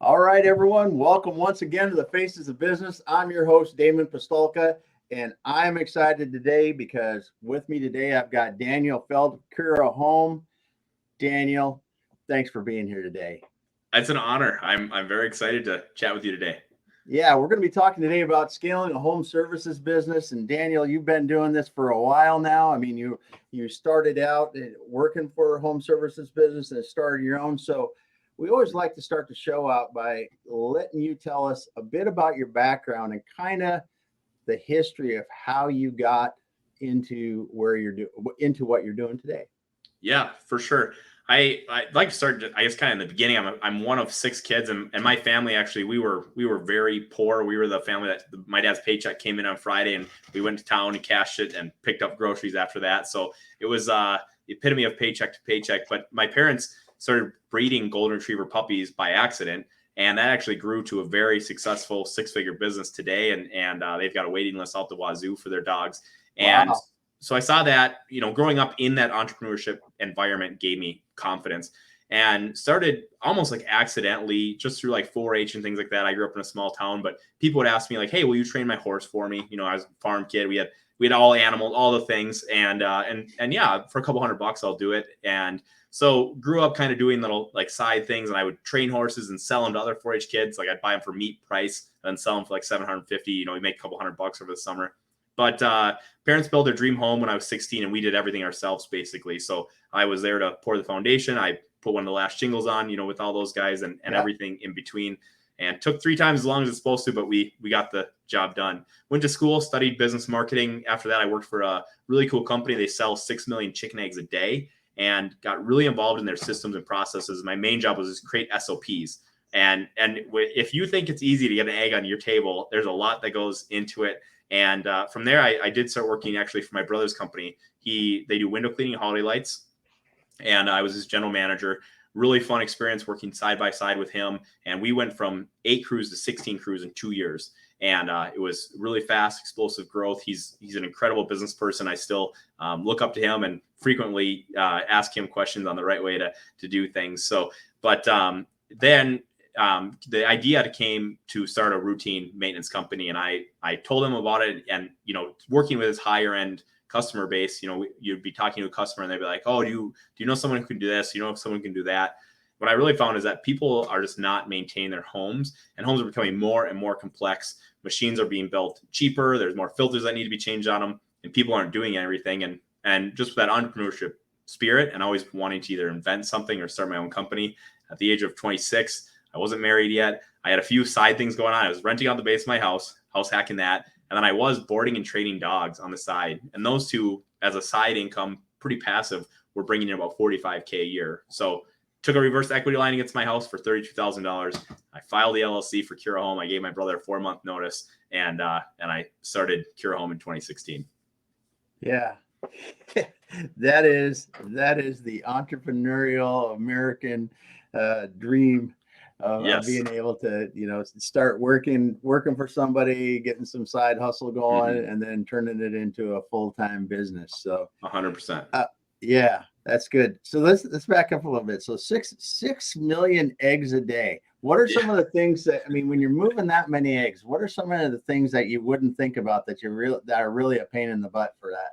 All right, everyone. Welcome once again to the Faces of Business. I'm your host, Damon Pistolka, and I'm excited today because with me today, I've got Daniel Feld of Kura Home. Daniel, thanks for being here today. It's an honor. I'm very excited to chat with you today. Yeah, we're going to be talking today about scaling a home services business. And Daniel, you've been doing this for a while now. I mean, you started out working for a home services business and started your own. So we always like to start the show out by letting you tell us a bit about your background and kind of the history of how you got into into what you're doing today. Yeah, for sure. I'd like to start, I guess, kind of in the beginning. I'm one of 6 kids, and my family actually we were very poor. We were the family that my dad's paycheck came in on Friday, and we went to town and cashed it and picked up groceries after that. So it was the epitome of paycheck to paycheck. But my parents started breeding golden retriever puppies by accident, and that actually grew to a very successful 6-figure business today. And they've got a waiting list out the wazoo for their dogs. And Wow. so I saw that, growing up in that entrepreneurship environment gave me confidence, and started almost like accidentally just through like 4-H and things like that. I grew up in a small town, but people would ask me like, "Hey, will you train my horse for me?" I was a farm kid. We had all animals, all the things. And yeah, for a couple $100 I'll do it. And so grew up kind of doing little like side things, and I would train horses and sell them to other 4-H kids. Like I'd buy them for meat price and then sell them for like $750. We make a couple $100 over the summer. But parents built their dream home when I was 16, and we did everything ourselves, basically. So I was there to pour the foundation. I put one of the last shingles on, with all those guys and everything in between. And took 3 times as long as it's supposed to, but we got the job done. Went to school, studied business marketing. After that, I worked for a really cool company. They sell 6 million chicken eggs a day, and got really involved in their systems and processes. My main job was to create SOPs. And if you think it's easy to get an egg on your table, there's a lot that goes into it. And from there, I did start working actually for my brother's company. They do window cleaning and holiday lights, and I was his general manager. Really fun experience working side by side with him. And we went from 8 crews to 16 crews in 2 years. And it was really fast, explosive growth. He's an incredible business person. I still look up to him and frequently ask him questions on the right way to do things. So, but then the idea came to start a routine maintenance company, and I told him about it. And working with his higher end customer base, you'd be talking to a customer and they'd be like, "Oh, do you know someone who can do this? You know if someone can do that?" What I really found is that people are just not maintaining their homes, and homes are becoming more and more complex. Machines are being built cheaper. There's more filters that need to be changed on them, and people aren't doing everything. And just with that entrepreneurship spirit and always wanting to either invent something or start my own company, at the age of 26, I wasn't married yet. I had a few side things going on. I was renting out the base of my house hacking that. And then I was boarding and training dogs on the side. And those two, as a side income, pretty passive, were bringing in about $45K a year. So took a reverse equity line against my house for $32,000. I filed the LLC for Kura Home. I gave my brother a 4-month notice, and I started Kura Home in 2016. Yeah. that is the entrepreneurial American dream of being able to start working for somebody, getting some side hustle going, and then turning it into a full-time business. So 100%. Yeah, that's good. So let's back up a little bit. So 6 million eggs a day. What are some of the things that, when you're moving that many eggs, what are some of the things that you wouldn't think about that are really a pain in the butt for that?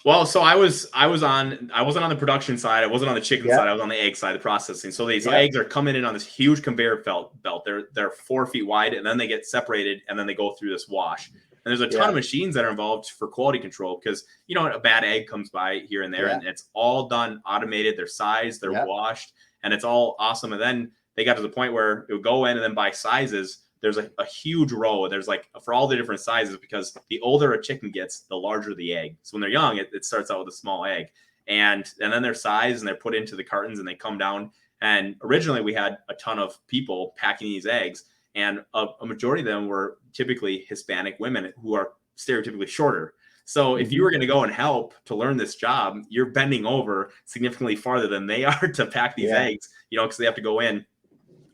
Well, so I wasn't on the production side. I wasn't on the chicken side. I was on the egg side, the processing. So these eggs are coming in on this huge conveyor belt. They're 4 feet wide, and then they get separated, and then they go through this wash. And there's a ton of machines that are involved for quality control, because a bad egg comes by here and there, and it's all done automated. They're sized, they're washed, and it's all awesome. And then they got to the point where it would go in, and then by sizes, there's a huge row. There's for all the different sizes, because the older a chicken gets, the larger the egg. So when they're young, it starts out with a small egg, and then they're sized and they're put into the cartons and they come down. And originally we had a ton of people packing these eggs, and a majority of them were typically Hispanic women who are stereotypically shorter. So if you were going to go and help to learn this job, you're bending over significantly farther than they are to pack these eggs, because they have to go in.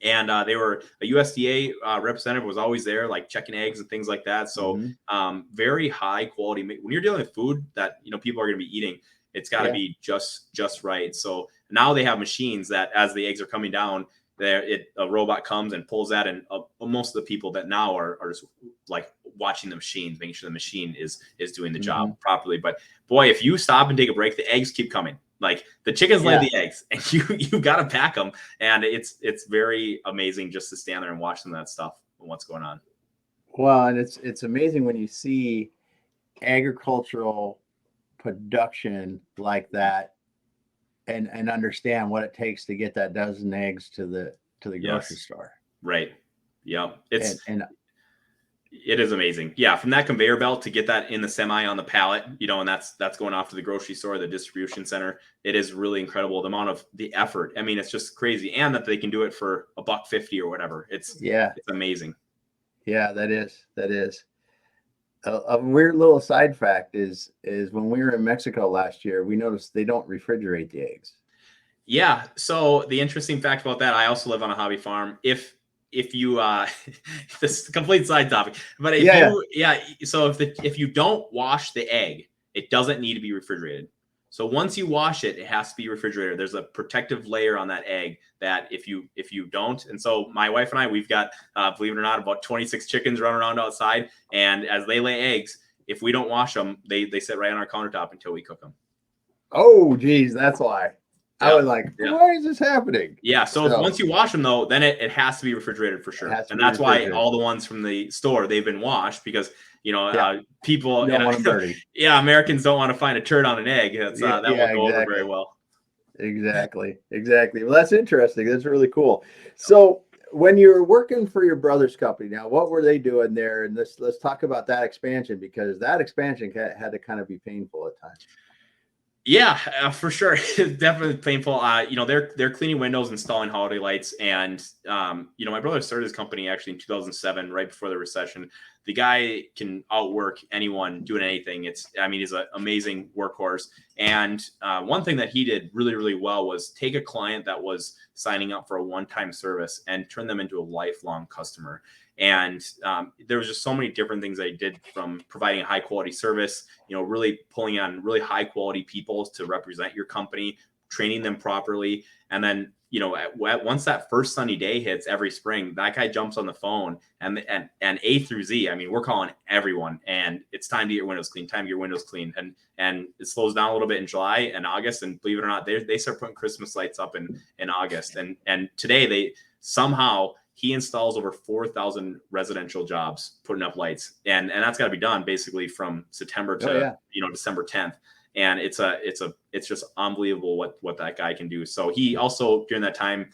And they were a USDA representative was always there, like checking eggs and things like that. So very high quality. When you're dealing with food that people are going to be eating, it's got to be just right. So now they have machines that, as the eggs are coming down, a robot comes and pulls that, and most of the people that now are just like watching the machines, making sure the machine is doing the job properly. But boy, if you stop and take a break, the eggs keep coming. Like the chickens lay the eggs, and you got to pack them, and it's very amazing just to stand there and watch them that stuff and what's going on. Well, and it's amazing when you see agricultural production like that, and understand what it takes to get that dozen eggs to the grocery store. Right. Yeah. It is amazing. Yeah. From that conveyor belt to get that in the semi on the pallet, and that's going off to the grocery store, the distribution center. It is really incredible. The amount of the effort. I mean, it's just crazy. And that they can do it for $1.50 or whatever. It's amazing. Yeah, that is. A weird little side fact is when we were in Mexico last year, we noticed they don't refrigerate the eggs. Yeah. So the interesting fact about that, I also live on a hobby farm. If you this is a complete side topic, but so if you don't wash the egg, it doesn't need to be refrigerated. So once you wash it, it has to be refrigerated. There's a protective layer on that egg that if you don't, and so my wife and I, we've got believe it or not, about 26 chickens running around outside, and as they lay eggs, if we don't wash them, they sit right on our countertop until we cook them. Oh, geez, that's why. I was like, why is this happening? Yeah. So once you wash them, though, then it has to be refrigerated for sure. And that's why all the ones from the store, they've been washed because, people, don't want them dirty. Americans don't want to find a turd on an egg. That won't go over very well. Exactly. Well, that's interesting. That's really cool. So when you're working for your brother's company now, what were they doing there? And let's talk about that expansion, because that expansion had to kind of be painful at times. Yeah, for sure. It's definitely painful. They're cleaning windows, installing holiday lights. And, my brother started his company actually in 2007, right before the recession. The guy can outwork anyone doing anything. He's an amazing workhorse. And one thing that he did really, really well was take a client that was signing up for a one-time service and turn them into a lifelong customer. And there was just so many different things I did, from providing a high quality service, really pulling on really high quality people to represent your company, training them properly. And then, once that first sunny day hits every spring, that guy jumps on the phone and A through Z. I mean, we're calling everyone, and it's time to get your windows clean, and it slows down a little bit in July and August. And believe it or not, they start putting Christmas lights up in August. And today he installs over 4,000 residential jobs putting up lights, and that's got to be done basically from September to December 10th. And it's just unbelievable what that guy can do. So he also during that time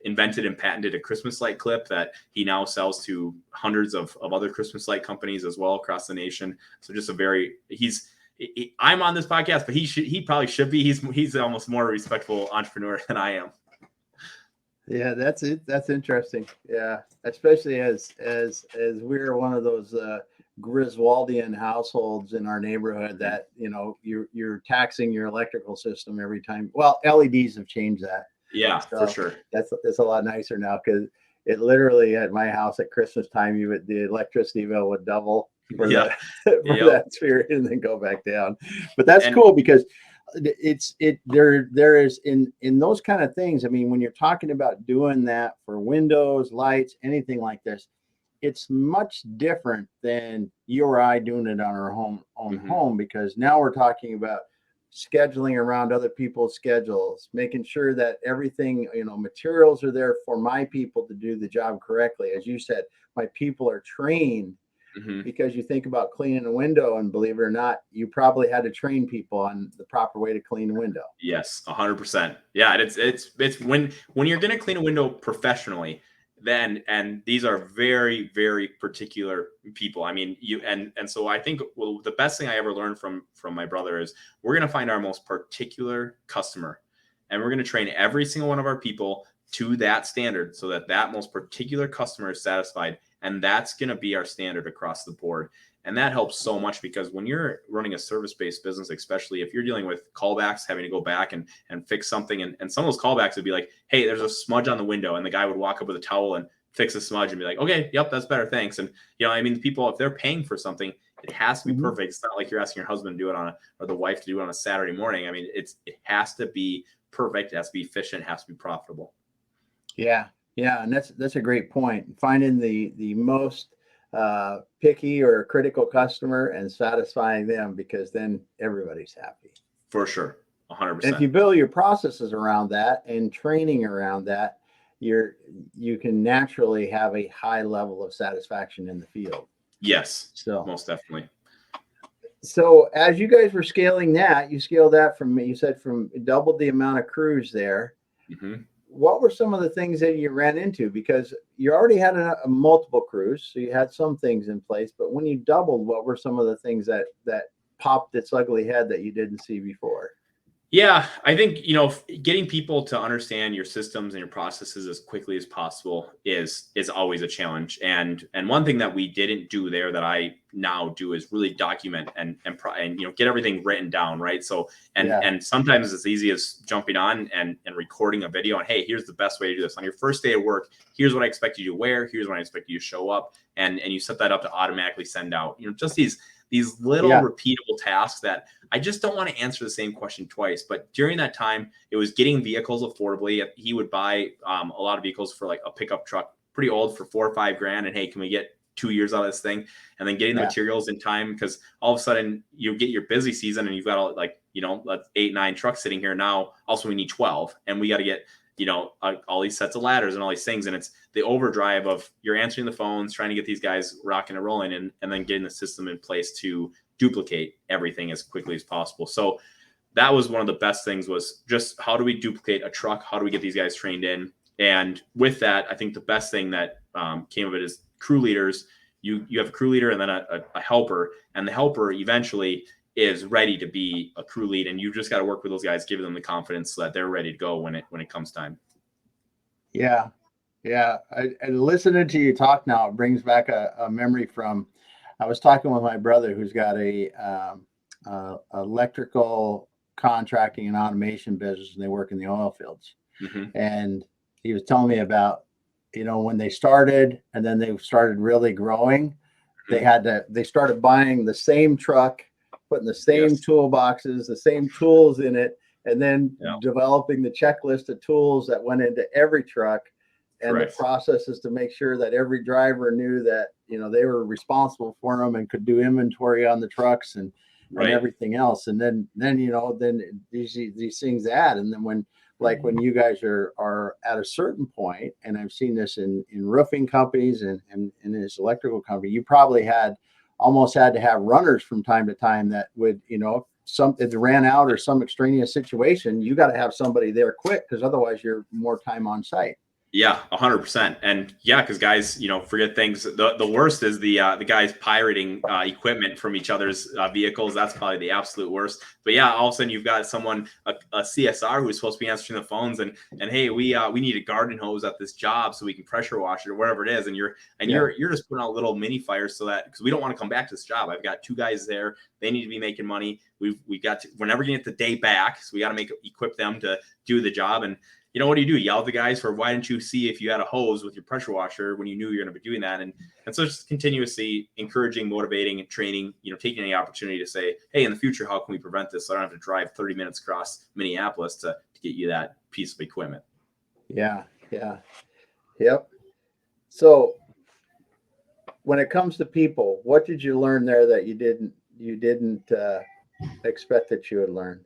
invented and patented a Christmas light clip that he now sells to hundreds of other Christmas light companies as well across the nation. So just I'm on this podcast, but he probably should be. He's almost more respectful entrepreneur than I am. Yeah, that's it. That's interesting. Yeah, especially as we're one of those Griswoldian households in our neighborhood that you're taxing your electrical system every time. Well, LEDs have changed that. Yeah, so for sure. That's a lot nicer now, because it literally at my house at Christmas time, the electricity bill would double for that period and then go back down. But that's cool, because there is in those kind of things. I mean, when you're talking about doing that for windows, lights, anything like this, it's much different than you or I doing it on our home, because now we're talking about scheduling around other people's schedules, making sure that everything, materials are there for my people to do the job correctly. As you said, my people are trained. Because you think about cleaning a window, and believe it or not, you probably had to train people on the proper way to clean a window. Yes, 100%. Yeah, it's when you're going to clean a window professionally, and these are very, very particular people. I mean, so I think the best thing I ever learned from my brother is we're going to find our most particular customer, and we're going to train every single one of our people to that standard, so that most particular customer is satisfied. And that's going to be our standard across the board. And that helps so much, because when you're running a service-based business, especially if you're dealing with callbacks, having to go back and fix something, and some of those callbacks would be like, hey, there's a smudge on the window, and the guy would walk up with a towel and fix a smudge and be like, okay, yep, that's better, thanks. And people, if they're paying for something, it has to be perfect. It's not like you're asking your husband to do it or the wife to do it on a Saturday morning. I mean, it has to be perfect, it has to be efficient, it has to be profitable. Yeah, yeah, and that's a great point. Finding the most picky or critical customer and satisfying them, because then everybody's happy. For sure. And if 100%. you build your processes around that and training around that, you're you can naturally have a high level of satisfaction in the field. Yes, So most definitely. so as you guys were scaling that, you scaled that from, you said, from doubled the amount of crews there. Hmm. What were some of the things that you ran into? Because you already had a multiple crews, so you had some things in place. But when you doubled, what were some of the things that popped its ugly head that you didn't see before? Yeah, I think, getting people to understand your systems and your processes as quickly as possible is always a challenge. And one thing that we didn't do there that I now do is really document and get everything written down, right? So Yeah, and sometimes it's as easy as jumping on and recording a video on, hey, here's the best way to do this on your first day of work. Here's what I expect you to wear. Here's when I expect you to show up, and you set that up to automatically send out. Just these little yeah, repeatable tasks that I just don't want to answer the same question twice. But during that time, it was getting vehicles affordably. He would buy a lot of vehicles for like a pickup truck, pretty old, for 4 or 5 grand. And hey, can we get 2 years out of this thing? And then getting the yeah, materials in time, because all of a sudden you get your busy season and you've got all, like, 8, 9 trucks sitting here now. Also, we need 12, and we got to get all these sets of ladders and all these things. And it's the overdrive of you're answering the phones, trying to get these guys rocking and rolling, and then getting the system in place to duplicate everything as quickly as possible. So that was one of the best things, was just how do we duplicate a truck? How do we get these guys trained in? And with that, I think the best thing that came of it is crew leaders. You have a crew leader and then a helper, and the helper eventually is ready to be a crew lead, and you just got to work with those guys, give them the confidence so that they're ready to go when it comes time. yeah, yeah. And listening to you talk now, it brings back a memory from, I was talking with my brother who's got a electrical contracting and automation business, and they work in the oil fields. Mm-hmm. And he was telling me about, when they started and then they started really growing, they started buying the same truck, putting the same Yes. toolboxes, the same tools in it, and then Yeah. developing the checklist of tools that went into every truck, and the Correct. processes to make sure that every driver knew that they were responsible for them and could do inventory on the trucks and Right. everything else. And then then these things add. And then when you guys are at a certain point, and I've seen this in roofing companies and in this electrical company, you probably almost had to have runners from time to time that would, if it ran out or some extraneous situation, you got to have somebody there quick, because otherwise you're more time on site. Yeah, 100%. And yeah, because guys, forget things. The worst is the guys pirating equipment from each other's vehicles. That's probably the absolute worst. But yeah, all of a sudden you've got someone, a CSR, who's supposed to be answering the phones, and hey, we need a garden hose at this job so we can pressure wash it or whatever it is, and you're just putting out little mini fires so that, because we don't want to come back to this job. I've got 2 guys there. They need to be making money. We're never gonna get the day back, so we got to equip them to do the job. And what do? You yell at the guys for, why didn't you see if you had a hose with your pressure washer when you knew you're going to be doing that? And so just continuously encouraging, motivating, and training, taking any opportunity to say, hey, in the future, how can we prevent this so I don't have to drive 30 minutes across Minneapolis to get you that piece of equipment? Yeah. Yeah. Yep. So when it comes to people, what did you learn there that you didn't expect that you would learn?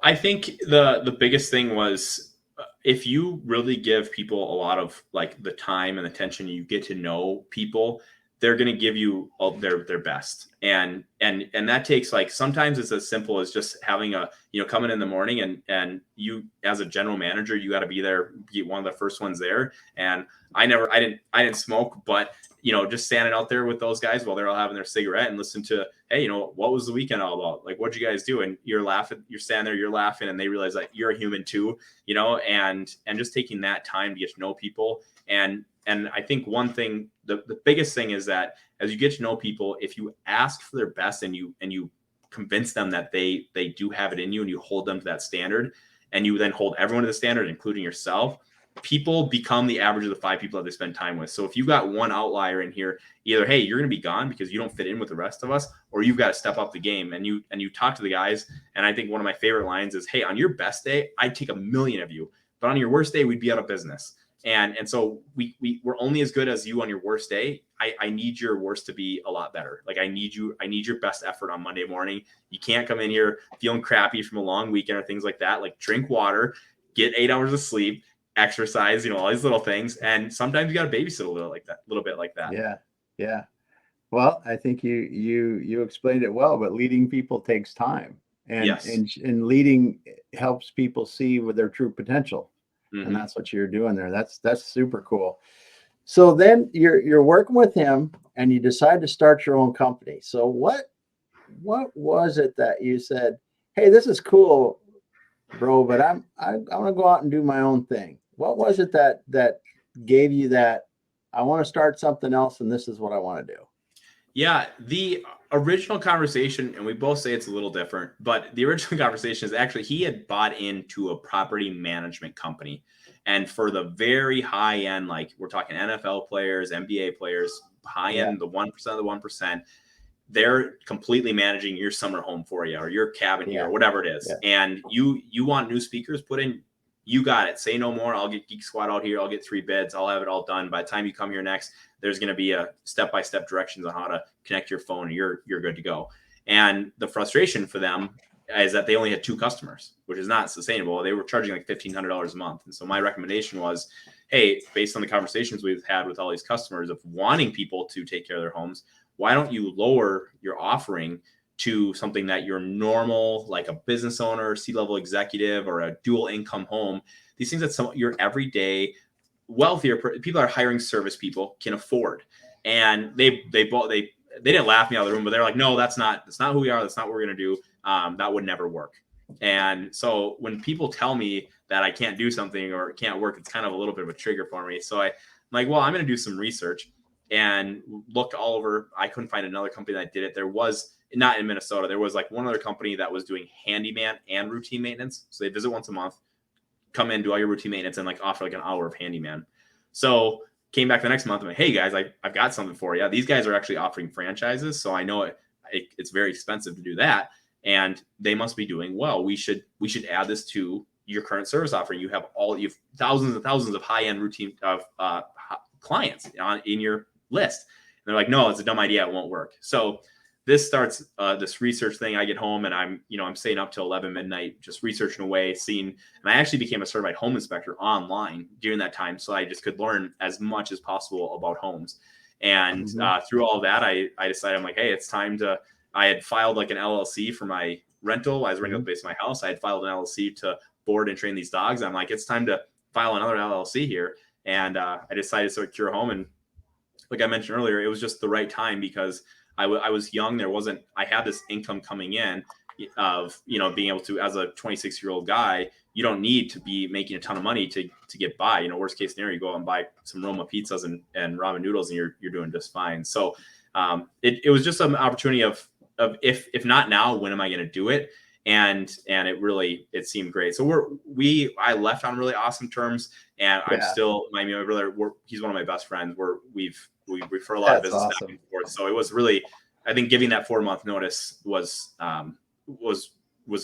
I think the biggest thing was, if you really give people a lot of like the time and attention, you get to know people, they're going to give you all their best. And that takes, like, sometimes it's as simple as just having coming in the morning, and you, as a general manager, you got to be there, be one of the first ones there. And I didn't smoke, but just standing out there with those guys while they're all having their cigarette and listen to, hey, what was the weekend all about? Like, what'd you guys do? And you're laughing, you're standing there, you're laughing, and they realize that you're a human too, and just taking that time to get to know people. And I think one thing, the biggest thing is that as you get to know people, if you ask for their best and you convince them that they do have it in you, and you hold them to that standard, and you then hold everyone to the standard, including yourself, people become the average of the 5 people that they spend time with. So if you've got one outlier in here, either, hey, you're going to be gone because you don't fit in with the rest of us, or you've got to step up the game. And you talk to the guys. And I think one of my favorite lines is, hey, on your best day, I'd take 1 million of you. but on your worst day, we'd be out of business. And so we're only as good as you on your worst day. I need your worst to be a lot better. Like I need your best effort on Monday morning. You can't come in here feeling crappy from a long weekend or things like that. Like drink water, get 8 hours of sleep, exercise, all these little things. And sometimes you got to babysit a little bit like that. Yeah. Yeah. Well, I think you explained it well, but leading people takes time, and Yes. and leading helps people see with their true potential. Mm-hmm. And that's what you're doing there. That's super cool. So then you're working with him and you decide to start your own company. So what was it that you said, "Hey, this is cool, bro, but I want to go out and do my own thing." What was it that gave you that I want to start something else and this is what I want to do? Yeah, the original conversation, and we both say it's a little different, but the original conversation is actually he had bought into a property management company. And for the very high end, like we're talking NFL players, NBA players, high end, the 1% of the 1%, they're completely managing your summer home for you or your cabin here or whatever it is. Yeah. And you want new speakers put in, you got it. Say no more. I'll get Geek Squad out here. I'll get 3 beds. I'll have it all done. By the time you come here next, there's going to be a step-by-step directions on how to connect your phone and you're good to go. And the frustration for them is that they only had 2 customers, which is not sustainable. They were charging like $1,500 a month. And so my recommendation was, hey, based on the conversations we've had with all these customers of wanting people to take care of their homes, why don't you lower your offering to something that you're normal, like a business owner, C-level executive, or a dual income home, these things that your everyday wealthier people are hiring service people can afford. And they didn't laugh me out of the room, but they're like, no, that's not who we are. That's not what we're going to do. That would never work. And so when people tell me that I can't do something or it can't work, it's kind of a little bit of a trigger for me. So I'm like, well, I'm going to do some research and looked all over. I couldn't find another company that did it. There was not in Minnesota. There was like one other company that was doing handyman and routine maintenance. So they visit once a month, come in, do all your routine maintenance, and like offer like an hour of handyman. So came back the next month. I'm like, hey guys, I've got something for you. These guys are actually offering franchises. So I know it's very expensive to do that. And they must be doing well. We should add this to your current service offering. You have thousands and thousands of high-end routine of clients in your list. And they're like, no, it's a dumb idea. It won't work. So this starts this research thing. I get home and I'm staying up till 11 midnight, just researching away, seeing, and I actually became a certified home inspector online during that time. So I just could learn as much as possible about homes. And through all of that, I decided, I'm like, hey, it's time to, I had filed like an LLC for my rental. I was renting the base of my house. I had filed an LLC to board and train these dogs. I'm like, it's time to file another LLC here. And I decided to start Kura Home. And like I mentioned earlier, it was just the right time because I was young. I had this income coming in of, being able to, as a 26-year-old guy, you don't need to be making a ton of money to get by. Worst case scenario, you go out and buy some Roma pizzas and ramen noodles and you're doing just fine. So it was just an opportunity of if not now, when am I going to do it? And it seemed great. So I left on really awesome terms, and I'm still, my brother, he's one of my best friends. We refer a lot of business back and forth. So it was really, I think giving that 4-month notice was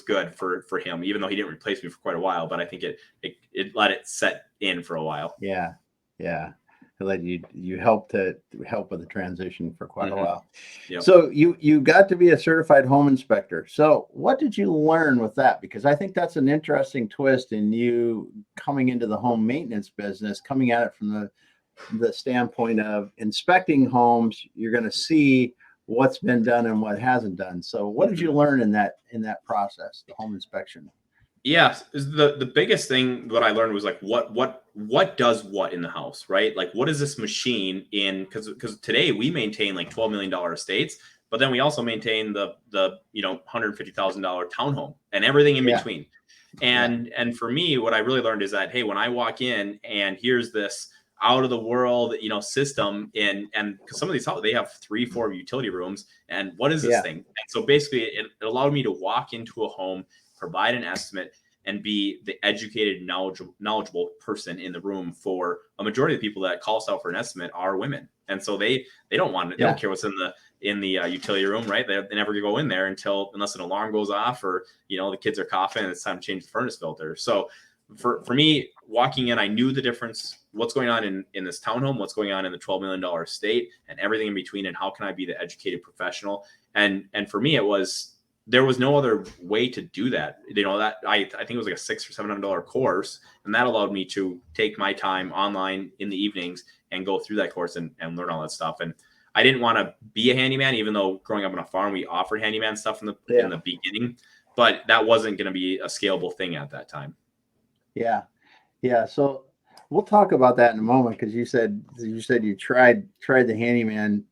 good for him, even though he didn't replace me for quite a while, but I think it let it set in for a while. Yeah. Yeah. You help with the transition for quite a while. Yep. So you got to be a certified home inspector. So what did you learn with that? Because I think that's an interesting twist in you coming into the home maintenance business, coming at it from the standpoint of inspecting homes. You're going to see what's been done and what hasn't done. So what did you learn in that process, the home inspection? Yeah, the biggest thing that I learned was like what does what in the house, right? Like what is this machine in? Because today we maintain like $12 million estates, but then we also maintain the $150,000 townhome and everything in between. And for me, what I really learned is that, hey, when I walk in and here's this out of the world system and because some of these houses, they have 3-4 utility rooms, and what is this thing? And so basically it allowed me to walk into a home, provide an estimate, and be the educated, knowledgeable person in the room. For a majority of the people that call us out for an estimate are women, and so they don't want it. They don't care what's in the utility room, right? They never go in there unless an alarm goes off or the kids are coughing and it's time to change the furnace filter. So for me, walking in, I knew the difference, what's going on in this townhome, what's going on in the $12 million estate, and everything in between, and how can I be the educated professional. And for me, there was no other way to do that. That I think it was like a $600 or $700 course, and that allowed me to take my time online in the evenings and go through that course and learn all that stuff. And I didn't want to be a handyman, even though growing up on a farm, we offered handyman stuff in the beginning, but that wasn't going to be a scalable thing at that time. Yeah. Yeah. So we'll talk about that in a moment, because you said you tried the handyman,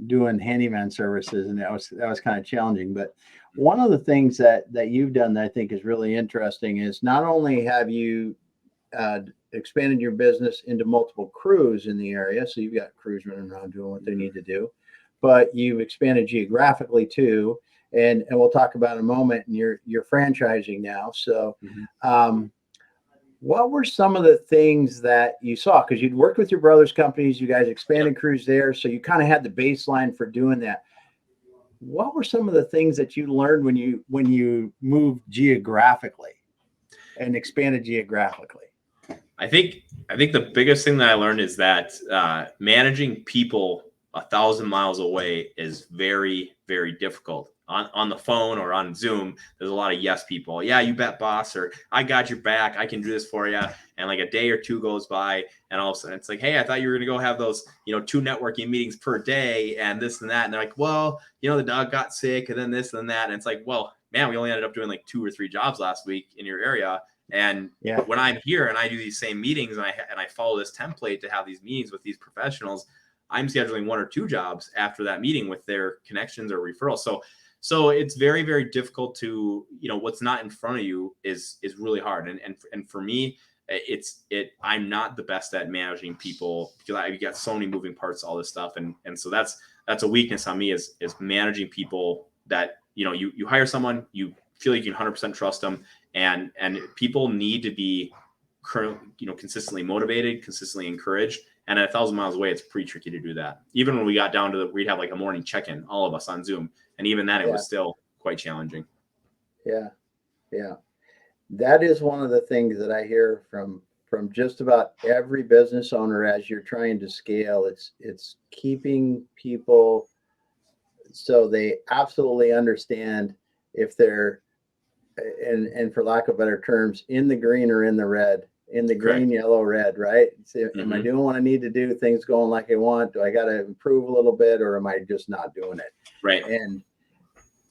doing handyman services, and that was kind of challenging. But one of the things that you've done that I think is really interesting is not only have you expanded your business into multiple crews in the area, so you've got crews running around doing what they need to do, but you've expanded geographically too. And we'll talk about in a moment. And you're franchising now. So, what were some of the things that you saw? Because you'd worked with your brother's companies, you guys expanded crews there, so you kind of had the baseline for doing that. What were some of the things that you learned when you moved geographically and expanded geographically? I think the biggest thing that I learned is that managing people 1,000 miles away is very, very difficult. On the phone or on Zoom, there's a lot of yes people. Yeah, you bet, boss, or I got your back. I can do this for you. And like a day or two goes by, and all of a sudden it's like, hey, I thought you were going to go have those, 2 networking meetings per day and this and that. And they're like, well, the dog got sick and then this and that. And it's like, well, man, we only ended up doing like 2 or 3 jobs last week in your area. And when I'm here and I do these same meetings and I follow this template to have these meetings with these professionals, I'm scheduling 1 or 2 jobs after that meeting with their connections or referrals. So it's very, very difficult to, what's not in front of you is really hard. And for me, I'm not the best at managing people because I've got so many moving parts, all this stuff. And so that's a weakness on me is managing people that, you hire someone, you feel like you can 100% trust them, and people need to be consistently motivated, consistently encouraged. And at 1,000 miles away, it's pretty tricky to do that. Even when we got down to we'd have like a morning check-in, all of us on Zoom. And even then, it was still quite challenging. Yeah. Yeah. That is one of the things that I hear from just about every business owner as you're trying to scale. It's keeping people so they absolutely understand if they're, and for lack of better terms, in the green or in the red. In the green, yellow, red, right? So, am I doing what I need to do? Things going like I want? Do I got to improve a little bit, or am I just not doing it? Right.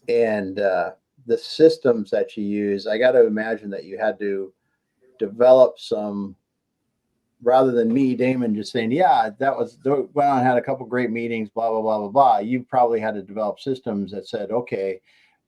And the systems that you use, I got to imagine that you had to develop some, rather than me, Damon, just saying, yeah, that was, went on, had a couple great meetings, blah, blah, blah, blah, blah. You probably had to develop systems that said, okay,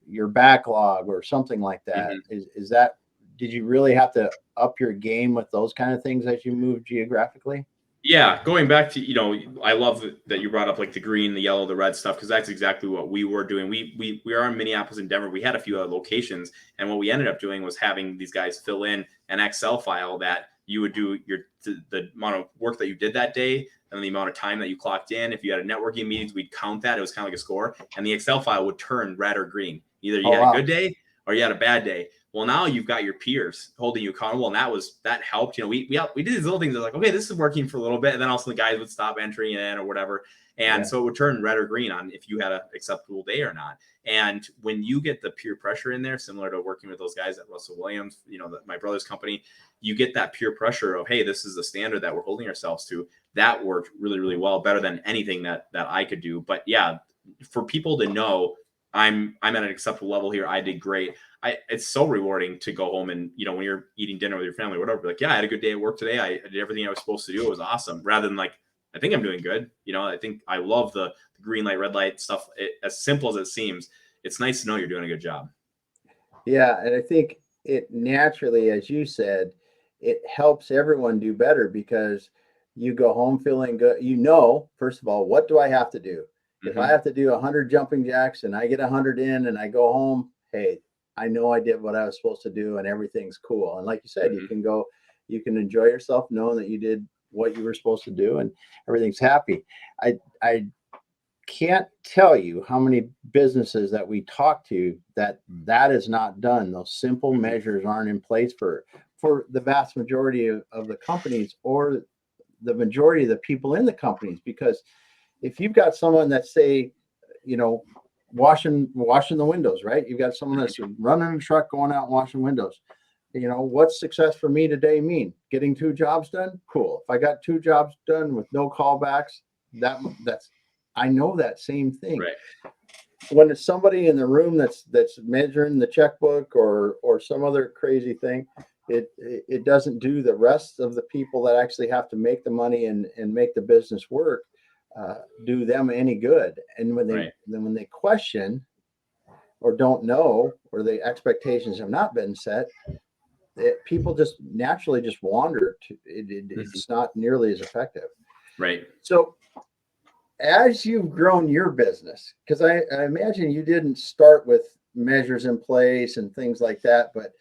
your backlog or something like that. Is that, did you really have to up your game with those kind of things as you move geographically? Yeah, going back to, I love that you brought up like the green, the yellow, the red stuff, because that's exactly what we were doing. We are in Minneapolis and Denver. We had a few other locations, and what we ended up doing was having these guys fill in an Excel file that you would do the amount of work that you did that day and the amount of time that you clocked in. If you had a networking meetings, we'd count that. It was kind of like a score, and the Excel file would turn red or green. Either you had a good day or you had a bad day. Well, now you've got your peers holding you accountable, and that helped. We did these little things that like, okay, this is working for a little bit, and then also the guys would stop entering in or whatever, and so it would turn red or green on if you had an acceptable day or not. And when you get the peer pressure in there, similar to working with those guys at Russell Williams, my brother's company, you get that peer pressure of, hey, this is the standard that we're holding ourselves to. That worked really, really well, better than anything that I could do. But yeah, for people to know I'm at an acceptable level here, I did great. It's so rewarding to go home and, when you're eating dinner with your family, whatever, like, yeah, I had a good day at work today. I did everything I was supposed to do. It was awesome. Rather than like, I think I'm doing good. I think I love the green light, red light stuff. As simple as it seems, it's nice to know you're doing a good job. Yeah. And I think it naturally, as you said, it helps everyone do better because you go home feeling good. First of all, what do I have to do? If I have to do 100 jumping jacks and I get 100 in and I go home, hey, I know I did what I was supposed to do and everything's cool. And like you said, you can enjoy yourself knowing that you did what you were supposed to do and everything's happy. I can't tell you how many businesses that we talk to that is not done. Those simple measures aren't in place for for the vast majority of the companies, or the majority of the people in the companies. Because if you've got someone that, say, washing the windows, right? You've got someone that's running a truck, going out and washing windows. What's success for me today mean? Getting 2 jobs done? Cool. If I got 2 jobs done with no callbacks, that's I know that same thing. Right. When it's somebody in the room that's measuring the checkbook or some other crazy thing, it doesn't do the rest of the people that actually have to make the money and make the business work, do them any good. And when they question or don't know, or the expectations have not been set, people just naturally just wander to it. It's not nearly as effective. Right. So as you've grown your business, because I imagine you didn't start with measures in place and things like that, but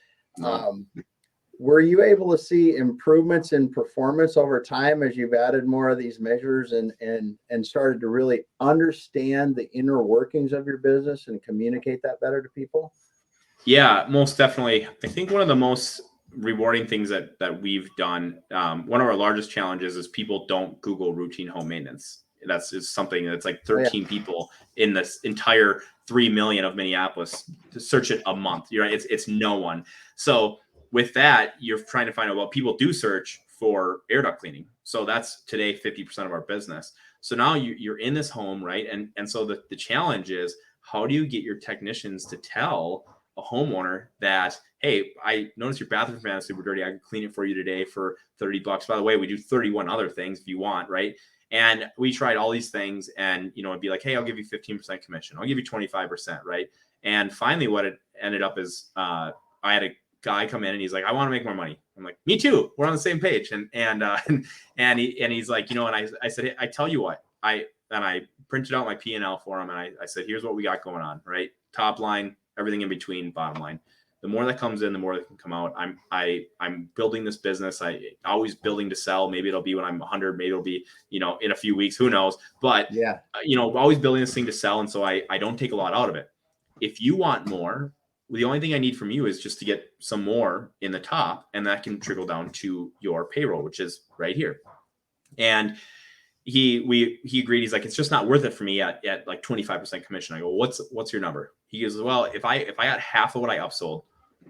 were you able to see improvements in performance over time as you've added more of these measures and started to really understand the inner workings of your business and communicate that better to people? Yeah, most definitely. I think one of the most rewarding things that we've done, one of our largest challenges is people don't Google routine home maintenance. That's something that's like 13 people in this entire 3 million of Minneapolis to search it a month. You're right. It's no one. So with that, you're trying to find out, well, people do search for air duct cleaning. So that's today 50% of our business. So now you're in this home, right? And so the challenge is, how do you get your technicians to tell a homeowner that, hey, I noticed your bathroom fan is super dirty. I can clean it for you today for $30. By the way, we do 31 other things if you want, right? And we tried all these things, and it'd be like, hey, I'll give you 15% commission. I'll give you 25%, right? And finally, what it ended up is, I had a guy come in and he's like, I want to make more money. I'm like, me too. We're on the same page. And he's like, and I said, hey, I tell you what, I printed out my P&L for him, and I said, here's what we got going on, right? Top line, everything in between, bottom line. The more that comes in, the more that can come out. I'm building this business. I always building to sell. Maybe it'll be when I'm 100. Maybe it'll be, in a few weeks. Who knows? But always building this thing to sell. And so I don't take a lot out of it. If you want more, the only thing I need from you is just to get some more in the top, and that can trickle down to your payroll, which is right here. And he agreed. He's like, it's just not worth it for me at like 25% commission. I go, what's your number? He goes, well, if I got half of what I upsold,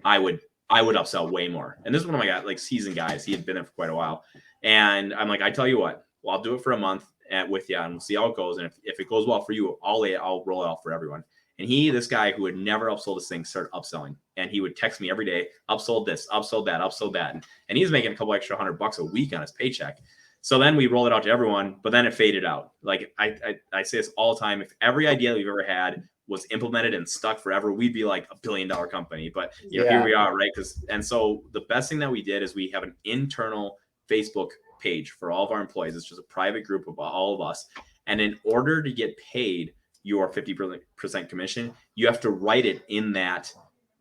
I would upsell way more. And this is one of my guys, like seasoned guys. He had been there for quite a while. And I'm like, I tell you what, well, I'll do it for a month with you, and we'll see how it goes. And if it goes well for you, I'll roll it out for everyone. And this guy who had never upsold this thing, started upselling. And he would text me every day, upsold this, upsold that, upsold that. And he's making a couple extra $100 a week on his paycheck. So then we rolled it out to everyone, but then it faded out. Like I say this all the time. If every idea that we've ever had was implemented and stuck forever, we'd be like $1 billion company. But here we are, right? And so the best thing that we did is we have an internal Facebook page for all of our employees. It's just a private group of all of us. And in order to get paid your 50% commission, you have to write it in that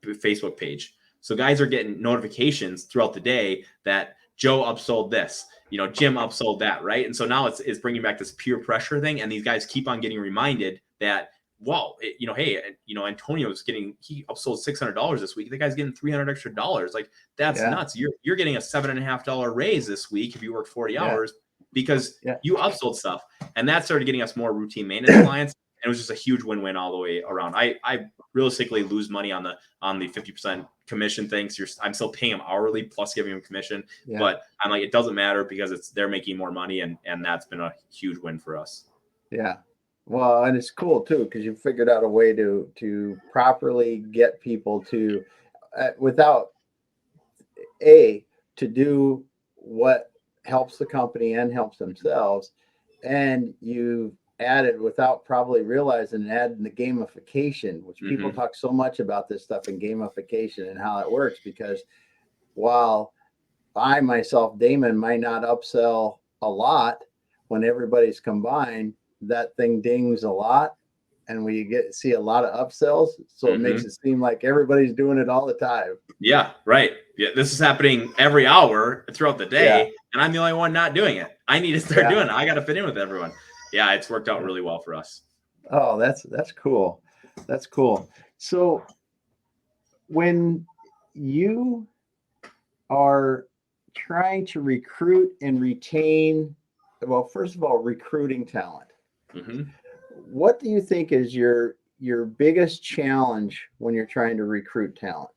Facebook page. So guys are getting notifications throughout the day that Joe upsold this, Jim upsold that, right? And so now it's bringing back this peer pressure thing, and these guys keep on getting reminded that, well, hey, Antonio's he upsold $600 this week. The guy's getting $300 extra. Like, that's nuts. You're getting a $7.50 raise this week if you work 40 hours because you upsold stuff, and that started getting us more routine maintenance clients. And it was just a huge win-win all the way around. I realistically lose money on the 50% commission thing. So I'm still paying them hourly plus giving them commission. Yeah. But I'm like, it doesn't matter because they're making more money, and that's been a huge win for us. Yeah. Well, and it's cool too, because you figured out a way to properly get people to to do what helps the company and helps themselves, and you added without probably realizing adding the gamification, which people talk so much about this stuff in gamification and how it works, because while I myself, Damon, might not upsell a lot, when everybody's combined, that thing dings a lot, and we see a lot of upsells. So it makes it seem like everybody's doing it all the time. Yeah, right. Yeah, this is happening every hour throughout the day, and I'm the only one not doing it. I need to start doing it. I got to fit in with everyone. Yeah, it's worked out really well for us. Oh, that's cool. That's cool. So when you are trying to recruit and retain, well, first of all, recruiting talent. Mm-hmm. What do you think is your biggest challenge when you're trying to recruit talent?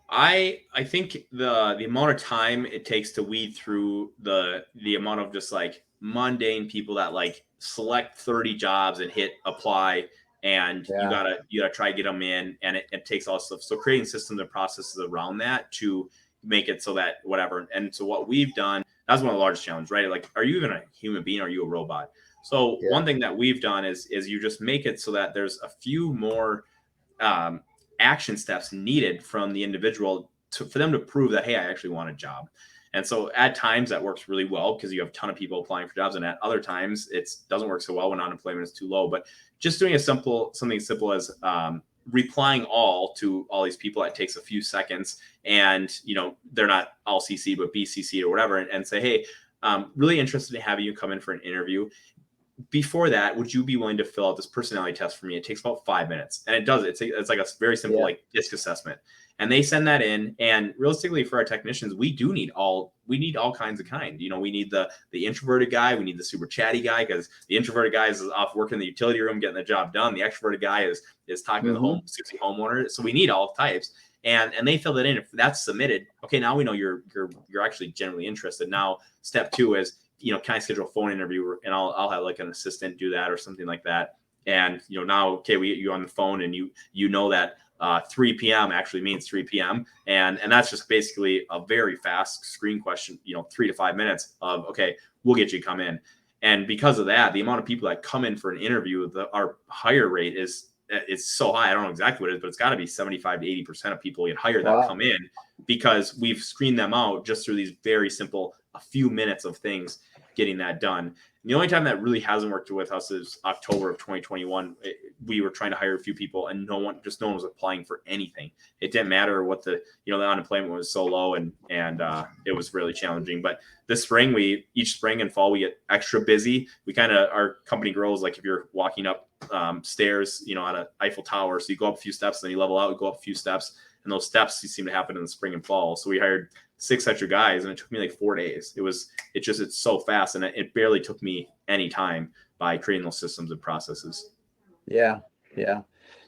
I think the amount of time it takes to weed through the amount of just like mundane people that like select 30 jobs and hit apply, and Yeah. you gotta try to get them in, and it takes all stuff. So creating systems and processes around that to make it so that whatever. And so what we've done, that's one of the largest challenges, right? Like, are you even a human being? Or are you a robot? So Yeah. one thing that we've done is you just make it so that there's a few more um, action steps needed from the individual for them to prove that, hey, I actually want a job. And so at times that works really well because you have a ton of people applying for jobs, and at other times it doesn't work so well when unemployment is too low. But just doing something simple as replying all to all these people, that takes a few seconds, and they're not all CC but BCC or whatever, and say, hey, really interested in having you come in for an interview. Before that, would you be willing to fill out this personality test for me? It takes about 5 minutes, and it does it. It's like a very simple like DISC assessment, and they send that in. And realistically, for our technicians, we need all kinds of kind. We need the introverted guy, we need the super chatty guy, because the introverted guy is off working in the utility room getting the job done. The extroverted guy is talking to the homeowner. So we need all types. And they fill that in. If that's submitted, okay, now we know you're actually genuinely interested. Now step 2 is, can I schedule a phone interview, and I'll have like an assistant do that or something like that. And now, okay, we get you on the phone, and you know that 3 p.m. actually means 3 p.m. And that's just basically a very fast screen question, 3 to 5 minutes of, okay, we'll get you come in. And because of that, the amount of people that come in for an interview, our hire rate is so high. I don't know exactly what it is, but it's got to be 75 to 80% of people get hired that come in, because we've screened them out just through these very simple, a few minutes of things getting that done. And the only time that really hasn't worked with us is October of 2021. We were trying to hire a few people, and no one was applying for anything. It didn't matter what the unemployment was so low, and it was really challenging. But this spring, each spring and fall, we get extra busy. Our company grows like if you're walking up stairs, at an Eiffel Tower. So you go up a few steps, then you level out, you go up a few steps, and those steps seem to happen in the spring and fall. So we hired 6 extra guys, and it took me like 4 days. It's so fast, and it barely took me any time by creating those systems and processes. Yeah.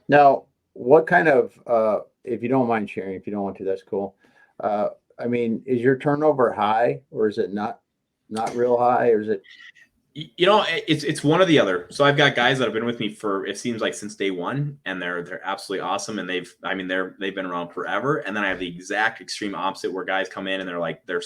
Now, what kind of, if you don't mind sharing, if you don't want to, that's cool. Is your turnover high, or is it not real high, or is it? It's one or the other. So I've got guys that have been with me for, it seems like, since day one, and they're absolutely awesome, and they've been around forever. And then I have the exact extreme opposite, where guys come in and they're like they're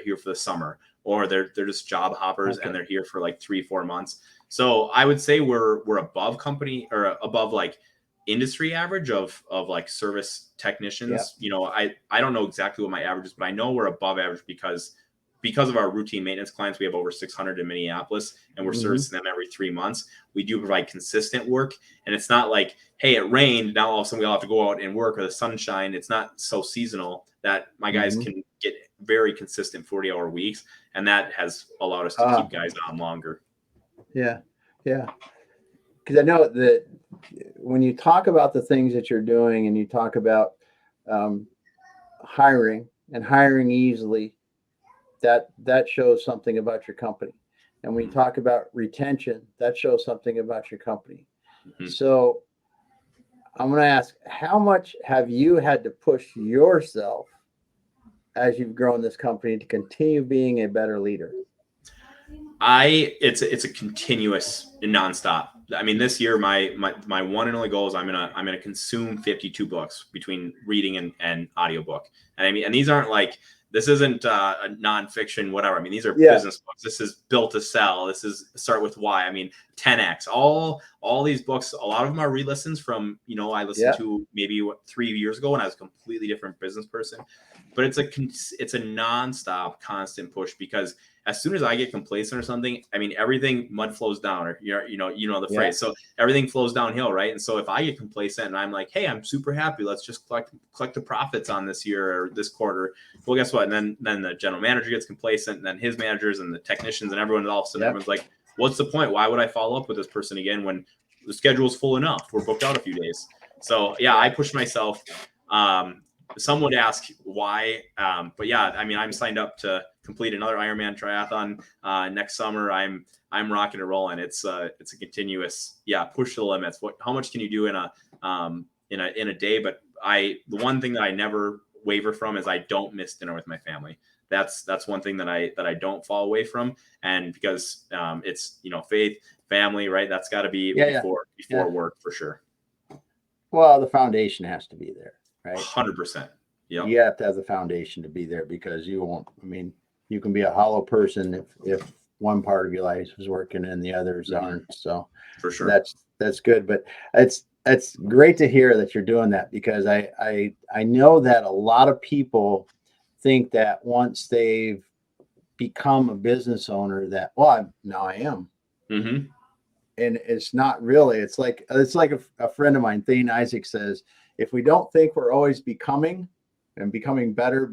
here for the summer, or they're just job hoppers, and they're here for like 3-4 months. So I would say we're above company, or above like industry average of like service technicians. I don't know exactly what my average is, but I know we're above average because of our routine maintenance clients. We have over 600 in Minneapolis, and we're servicing them every 3 months. We do provide consistent work, and it's not like, hey, it rained, now all of a sudden we all have to go out and work, or the sunshine. It's not so seasonal that my guys can get very consistent 40-hour weeks, and that has allowed us to keep guys on longer. Yeah. Because I know that when you talk about the things that you're doing, and you talk about hiring easily, that shows something about your company. And when you talk about retention, that shows something about your company. So I'm going to ask, how much have you had to push yourself as you've grown this company to continue being a better leader? It's a continuous, nonstop. This year, my one and only goal is I'm gonna consume 52 books between reading and audiobook. And these aren't like, this isn't a nonfiction, whatever. These are business books. This is Built to Sell. This is Start with Why. 10X. All these books, a lot of them are re-listens from, I listened to maybe 3 years ago when I was a completely different business person. But it's a nonstop, constant push, because as soon as I get complacent or something, everything mud flows down, or you know the phrase. So everything flows downhill, right? And so if I get complacent and I'm like, hey, I'm super happy, let's just collect the profits on this year or this quarter. Well, guess what? And then the general manager gets complacent, and then his managers and the technicians and everyone, all of a sudden everyone's like, what's the point? Why would I follow up with this person again when the schedule's full enough? We're booked out a few days. So I push myself some would ask why, but yeah, I mean, I'm signed up to complete another Ironman triathlon next summer. I'm rocking and rolling. It's a continuous, push to the limits. How much can you do in a day? But the one thing that I never waver from is I don't miss dinner with my family. That's one thing that I don't fall away from, and because it's faith, family, right? That's got to be before work for sure. Well, the foundation has to be there, right? 100%. Yeah. You have to have the foundation to be there, because you won't. I mean, you can be a hollow person if one part of your life is working and the others aren't. So for sure, that's good. But it's great to hear that you're doing that, because I know that a lot of people think that once they've become a business owner that, now I am. Mm-hmm. And it's not really. It's like a friend of mine, Thane Isaac, says, if we don't think we're always becoming and becoming better,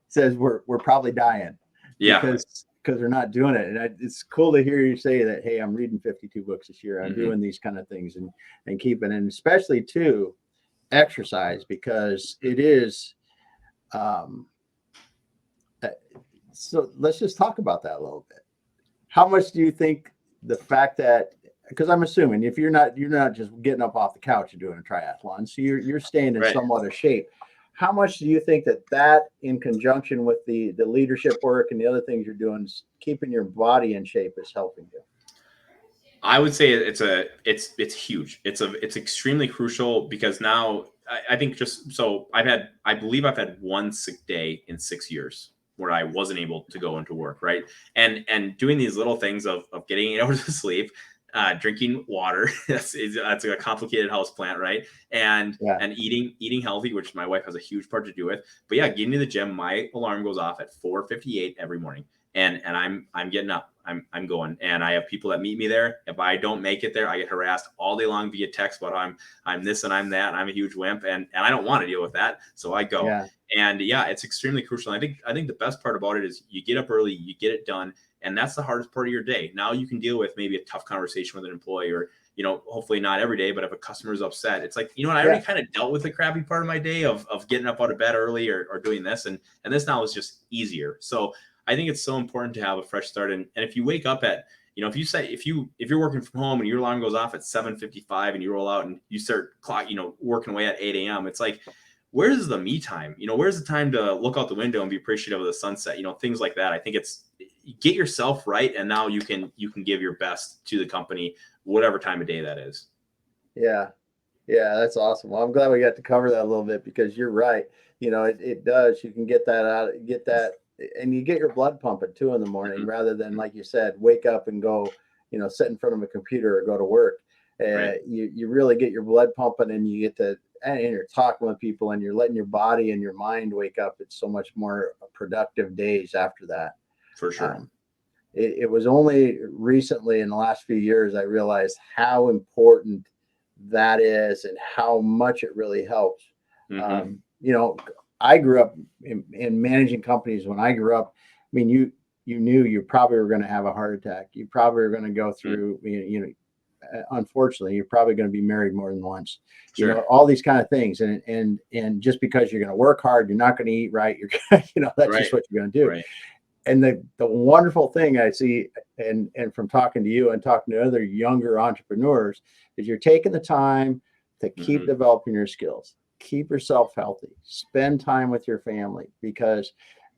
says we're probably dying. Yeah. Because they're not doing it. And it's cool to hear you say that, hey, I'm reading 52 books this year. I'm doing these kind of things and keeping, and especially too, exercise, because it is. So let's just talk about that a little bit. How much do you think the fact that, because I'm assuming if you're not just getting up off the couch and doing a triathlon, so you're staying in somewhat of shape. How much do you think that in conjunction with the leadership work and the other things you're doing, keeping your body in shape, is helping you? I would say it's huge. It's extremely crucial, because now I think I believe I've had one sick day in 6 years where I wasn't able to go into work, right? And doing these little things of getting 8 hours of sleep, drinking water, that's a complicated house plant, right? And eating healthy, which my wife has a huge part to do with. But yeah, getting to the gym, my alarm goes off at 4:58 every morning, and I'm getting up. I'm going, and I have people that meet me there. If I don't make it there, I get harassed all day long via text about I'm this and I'm that, and I'm a huge wimp, and I don't want to deal with that, so I go. Yeah. And it's extremely crucial. I think the best part about it is you get up early, you get it done, and that's the hardest part of your day. Now you can deal with maybe a tough conversation with an employee, or hopefully not every day, but if a customer's upset, it's like, I already kind of dealt with the crappy part of my day of getting up out of bed early or doing this, and this now is just easier. So I think it's so important to have a fresh start. And if you wake up at, if you're working from home and your alarm goes off at 7:55 and you roll out and you start working away at 8 a.m., it's like, where's the me time? Where's the time to look out the window and be appreciative of the sunset? Things like that. I think it's get yourself right, and now you can give your best to the company, whatever time of day that is. Yeah, that's awesome. Well, I'm glad we got to cover that a little bit, because you're right. It does. You can get that out, and you get your blood pumping too in the morning, rather than, like you said, wake up and go, sit in front of a computer or go to work. Right. You really get your blood pumping, and you get to, and you're talking with people, and you're letting your body and your mind wake up. It's so much more productive days after that. For sure. It was only recently in the last few years I realized how important that is and how much it really helps. I grew up in managing companies. When I grew up, I mean, you knew you probably were going to have a heart attack. You probably were going to go through, unfortunately, you're probably going to be married more than once. Sure. All these kind of things. And just because you're going to work hard, you're not going to eat right. You're, that's just what you're going to do. Right. And the wonderful thing I see, and from talking to you and talking to other younger entrepreneurs, is you're taking the time to keep developing your skills, keep yourself healthy, spend time with your family, because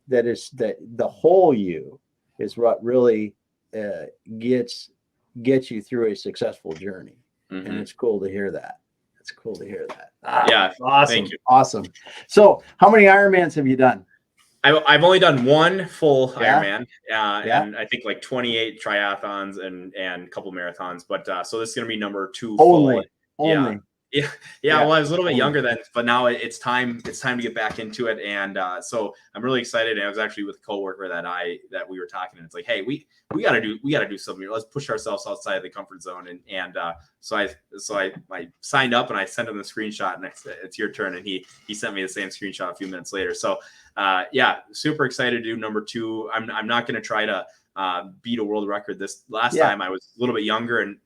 the whole you is what really gets you through a successful journey. And it's cool to hear that. It's cool to hear that. Yeah. Awesome. Thank you. Awesome. So how many Ironmans have you done? I've only done one full Ironman, and I think like 28 triathlons and a couple marathons. But so this is going to be number 2 full. Only. Yeah. Well, I was a little bit younger then, but now it's time to get back into it. And so I'm really excited. And I was actually with a coworker that we were talking, and it's like, hey, we got to do something here. Let's push ourselves outside of the comfort zone. And so I signed up, and I sent him the screenshot, and I said, it's your turn. And he sent me the same screenshot a few minutes later. So super excited to do number 2. I'm not going to try to beat a world record. This last time I was a little bit younger and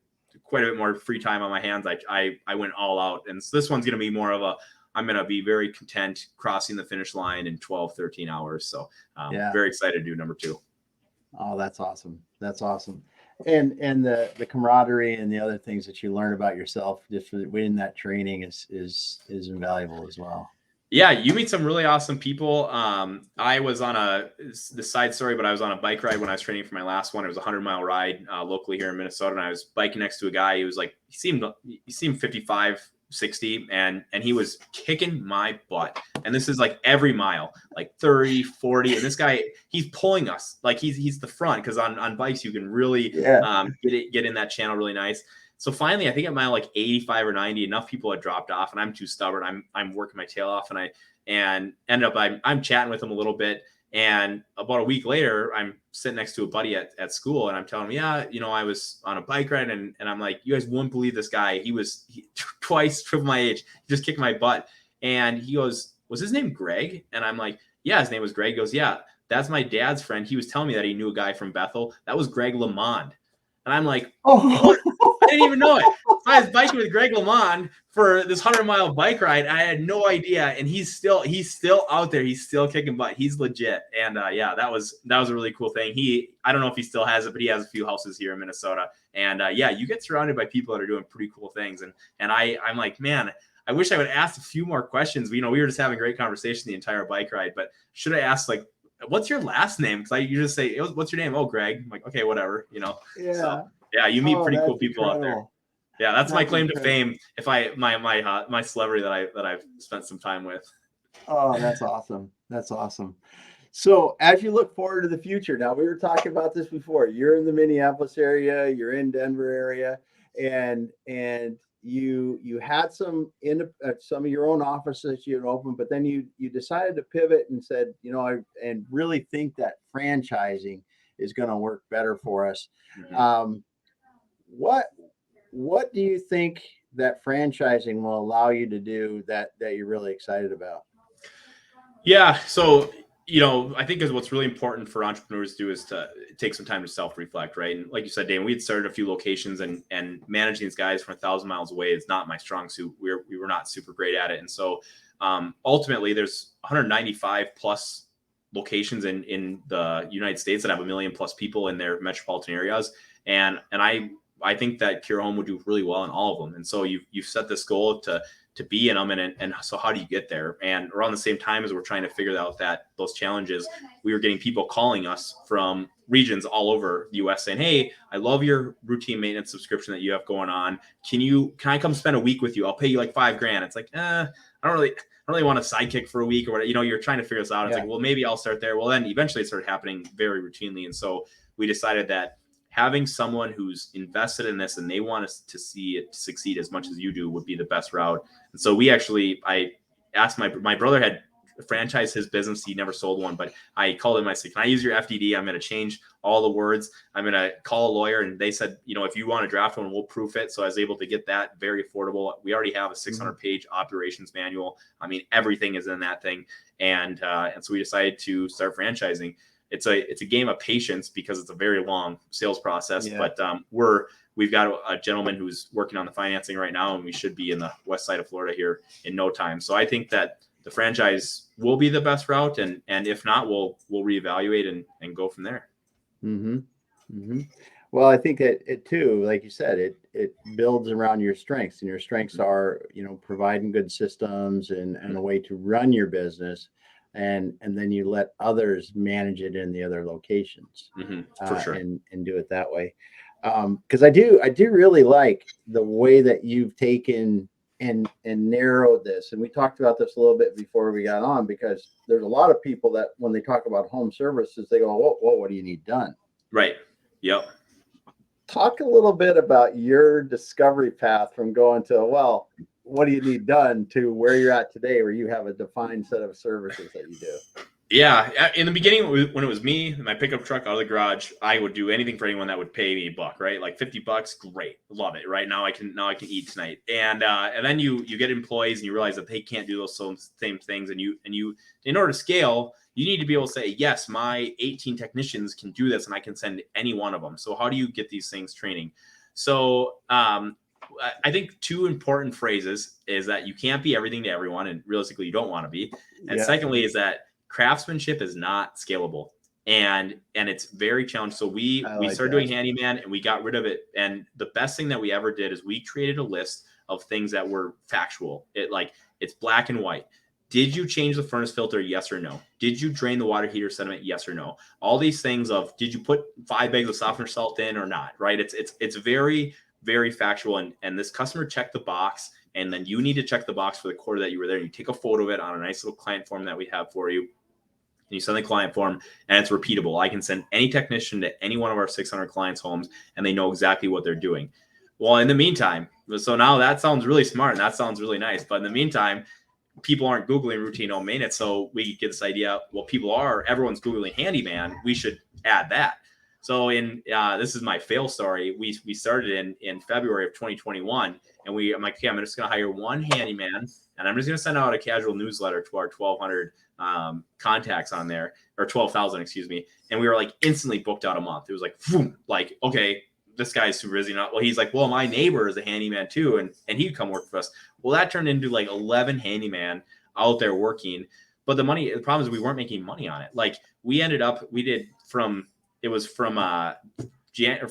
quite a bit more free time on my hands. I went all out, and so this one's going to be more of I'm going to be very content crossing the finish line in 12, 13 hours. So very excited to do number 2. Oh, that's awesome. That's awesome. And the camaraderie and the other things that you learn about yourself just within that training is invaluable as well. Yeah, you meet some really awesome people. I was on the side story, but I was on a bike ride when I was training for my last one. It was a 100-mile ride locally here in Minnesota, and I was biking next to a guy who was like, he seemed 55, 60, and he was kicking my butt. And this is like every mile, like 30, 40, and this guy, he's pulling us like he's the front, because on bikes you can really get in that channel really nice. So finally, I think at mile like 85 or 90, enough people had dropped off, and I'm too stubborn. I'm working my tail off, and ended up I'm chatting with him a little bit. And about a week later, I'm sitting next to a buddy at school, and I'm telling him, yeah, I was on a bike ride, and I'm like, you guys wouldn't believe this guy. He twice triple my age. He just kicked my butt. And he goes, was his name Greg? And I'm like, yeah, his name was Greg. He goes, yeah, that's my dad's friend. He was telling me that he knew a guy from Bethel. That was Greg LeMond. And I'm like, oh, I didn't even know it. So I was biking with Greg LeMond for this 100-mile bike ride. I had no idea. And he's still out there. He's still kicking butt. He's legit. And that was a really cool thing. I don't know if he still has it, but he has a few houses here in Minnesota. And you get surrounded by people that are doing pretty cool things. And I'm like, man, I wish I would ask a few more questions. We were just having a great conversation the entire bike ride, but should I ask, like, what's your last name? Because you just say, what's your name? Oh, Greg. I'm like, okay, whatever, Yeah. So, yeah, you meet pretty cool people out there. Yeah, that's my claim to fame. If my celebrity that I've spent some time with. Oh, that's awesome. That's awesome. So as you look forward to the future, now we were talking about this before. You're in the Minneapolis area, you're in Denver area, and you had some of your own offices you had opened, but then you decided to pivot and said, and really think that franchising is going to work better for us. Mm-hmm. What do you think that franchising will allow you to do that you're really excited about? Yeah, so I think is what's really important for entrepreneurs to do is to take some time to self-reflect, right? And like you said, Dan, we had started a few locations, and managing these guys from 1,000 miles away is not my strong suit. We were not super great at it. And so ultimately there's 195 plus locations in the United States that have 1 million plus people in their metropolitan areas. And I think that Kura Home would do really well in all of them. And so you've set this goal to be in them, and so how do you get there? And around the same time as we're trying to figure out those challenges, we were getting people calling us from regions all over the US saying, hey, I love your routine maintenance subscription that you have going on. Can I come spend a week with you? I'll pay you like $5,000. It's like, I don't really want a sidekick for a week or whatever. You're trying to figure this out. It's like, well, maybe I'll start there. Well, then eventually it started happening very routinely. And so we decided that having someone who's invested in this and they want us to see it succeed as much as you do would be the best route. And so I asked my brother had franchised his business. He never sold one, but I called him. I said, can I use your FDD? I'm going to change all the words. I'm going to call a lawyer. And they said, if you want to draft one, we'll proof it. So I was able to get that very affordable. We already have a 600-page operations manual. I mean, everything is in that thing. And so we decided to start franchising. It's a game of patience because it's a very long sales process, but we've got a gentleman who's working on the financing right now, and we should be in the west side of Florida here in no time. So I think that the franchise will be the best route, and if not, we'll reevaluate and go from there. Mm-hmm. Mm-hmm. Well, I think it too, like you said, it builds around your strengths, and your strengths are, providing good systems and a way to run your business. And then you let others manage it in the other locations, for sure, and do it that way. Because I do really like the way that you've taken and narrowed this. And we talked about this a little bit before we got on, because there's a lot of people that when they talk about home services, they go, "Whoa, what do you need done?" Right. Yep. Talk a little bit about your discovery path from going to, well, what do you need done, to where you're at today, where you have a defined set of services that you do. Yeah. In the beginning, when it was me, my pickup truck out of the garage, I would do anything for anyone that would pay me $1, right? Like $50, great. Love it. Right now I can eat tonight. And then you get employees and you realize that they can't do those same things. And you, in order to scale, you need to be able to say, yes, my 18 technicians can do this and I can send any one of them. So how do you get these things training? So, I think two important phrases is that you can't be everything to everyone, and realistically, you don't want to be. And secondly, is that craftsmanship is not scalable, and it's very challenging. So we started doing handyman, and we got rid of it. And the best thing that we ever did is we created a list of things that were factual. It's black and white. Did you change the furnace filter? Yes or no? Did you drain the water heater sediment? Yes or no? All these things of, did you put 5 bags of softener salt in or not? Right? It's very, very factual. And this customer checked the box, and then you need to check the box for the quarter that you were there. You take a photo of it on a nice little client form that we have for you. And you send the client form, and it's repeatable. I can send any technician to any one of our 600 clients' homes, and they know exactly what they're doing. Well, in the meantime, so now that sounds really smart and that sounds really nice. But in the meantime, people aren't Googling routine home maintenance. So we get this idea, well, everyone's Googling handyman. We should add that. So this is my fail story. We started in February of 2021, and I'm like, okay, I'm just going to hire one handyman, and I'm just going to send out a casual newsletter to our 1,200 contacts on there, or 12,000, excuse me. And we were like instantly booked out a month. It was like, boom, like, okay, this guy's super busy. Well, he's like, well, my neighbor is a handyman too, and he'd come work for us. Well, that turned into like 11 handyman out there working. But the problem is we weren't making money on it. Like from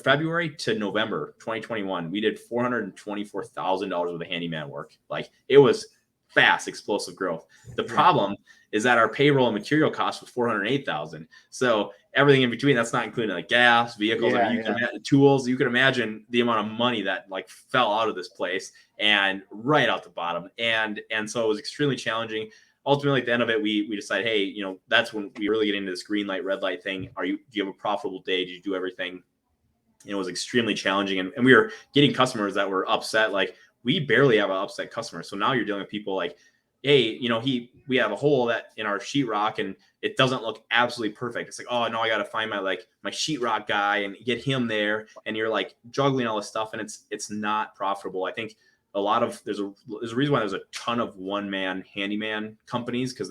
February to November 2021, we did $424,000 worth of handyman work. Like, it was fast, explosive growth. The problem is that our payroll and material cost was $408,000. So everything in between, that's not including like gas, vehicles, tools. You can imagine the amount of money that like fell out of this place and right out the bottom. And so it was extremely challenging. Ultimately, at the end of it, we decided, hey, that's when we really get into this green light, red light thing. Do you have a profitable day? Did you do everything? And it was extremely challenging. And we were getting customers that were upset. Like, we barely have an upset customer. So now you're dealing with people like, hey, we have a hole that in our sheetrock and it doesn't look absolutely perfect. It's like, oh no, I got to find my sheetrock guy and get him there. And you're like juggling all this stuff, and it's not profitable. I think there's a reason why there's a ton of one-man handyman companies, because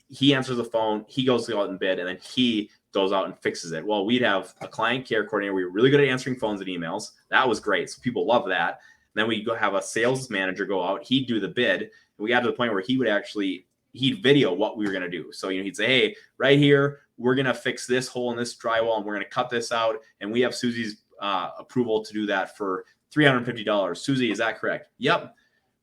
he answers the phone, he goes out and bid, and then he goes out and fixes it. Well, we'd have a client care coordinator. We were really good at answering phones and emails. That was great. So people love that. And then we go have a sales manager go out, he'd do the bid. And we got to the point where he'd video what we were going to do. So, he'd say, hey, right here, we're going to fix this hole in this drywall, and we're going to cut this out. And we have Susie's approval to do that for $350. Susie, is that correct? Yep.